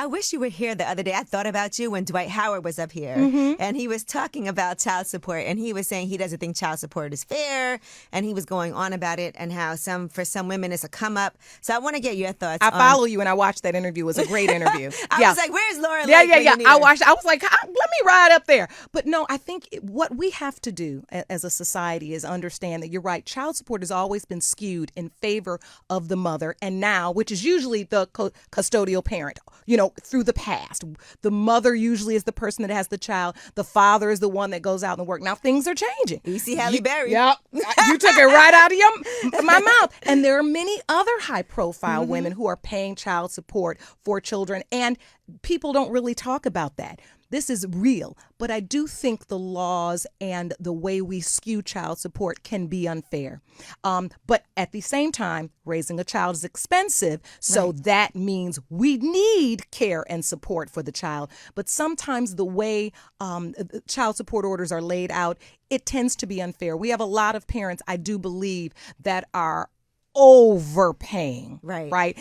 wish you were here the other day. I thought about you when Dwight Howard was up here, and he was talking about child support, and he was saying he doesn't think child support is fair, and he was going on about it and how for some women it's a come up. So I want to get your thoughts. I follow you, and I watched that interview. It was a great interview. I was like, "Where's Laura?" Yeah. I watched. I was like, let me ride up there. But no, I think what we have to do as a society is understand that you're right. Child support has always been skewed in favor of the mother, and now, which is usually the custodial parent, through the past. The mother usually is the person that has the child. The father is the one that goes out and work. Now things are changing. You see Halle Berry. Yeah, you took it right out of my mouth. And there are many other high-profile women who are paying child support for children, and people don't really talk about that. This is real, but I do think the laws and the way we skew child support can be unfair. But at the same time, raising a child is expensive, so that means we need care and support for the child. But sometimes the way child support orders are laid out, it tends to be unfair. We have a lot of parents, I do believe, that are overpaying, right?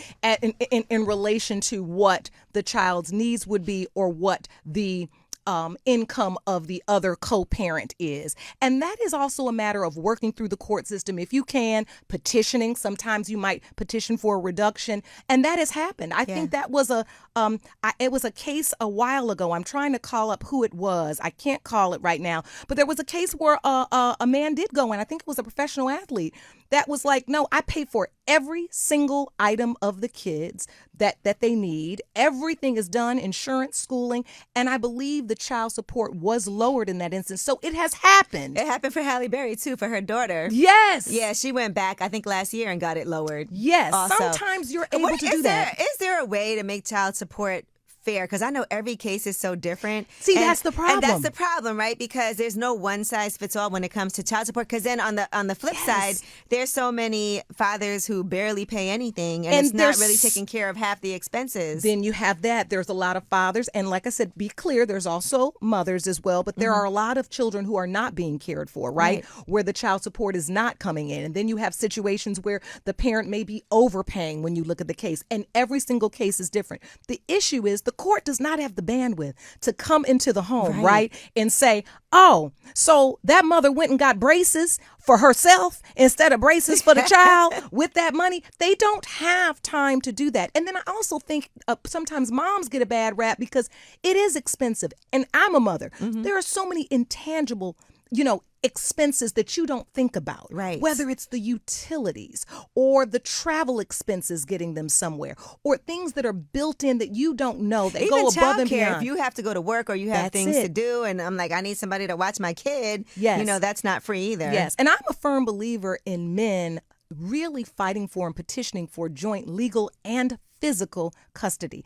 In relation to what the child's needs would be or what the income of the other co-parent is. And that is also a matter of working through the court system. If you can, petitioning. Sometimes you might petition for a reduction. And that has happened. I think that was it was a case a while ago. I'm trying to call up who it was. I can't call it right now. But there was a case where a man did go in. I think it was a professional athlete that was like, no, I pay for every single item of the kids that they need. Everything is done, insurance, schooling, and I believe the child support was lowered in that instance. So it has happened. It happened for Halle Berry, too, for her daughter. Yes. Yeah, she went back, I think, last year and got it lowered. Yes. Also. Sometimes you're able to do that. Is there a way to make child support fair? Because I know every case is so different. See, that's the problem. And that's the problem, right? Because there's no one size fits all when it comes to child support. Because then on the flip side, there's so many fathers who barely pay anything, and it's not really taking care of half the expenses. Then you have that. There's a lot of fathers, and like I said, be clear, there's also mothers as well. But there are a lot of children who are not being cared for, right? Where the child support is not coming in, and then you have situations where the parent may be overpaying when you look at the case, and every single case is different. The issue is the court does not have the bandwidth to come into the home, right? And say, oh, so that mother went and got braces for herself instead of braces for the child with that money. They don't have time to do that. And then I also think sometimes moms get a bad rap because it is expensive. And I'm a mother. There are so many intangible expenses that you don't think about, right? Whether it's the utilities or the travel expenses getting them somewhere, or things that are built in that you don't know that go above and beyond. If you have to go to work or you have things to do, and I'm like, I need somebody to watch my kid. Yes, that's not free either. Yes, and I'm a firm believer in men really fighting for and petitioning for joint legal and physical custody.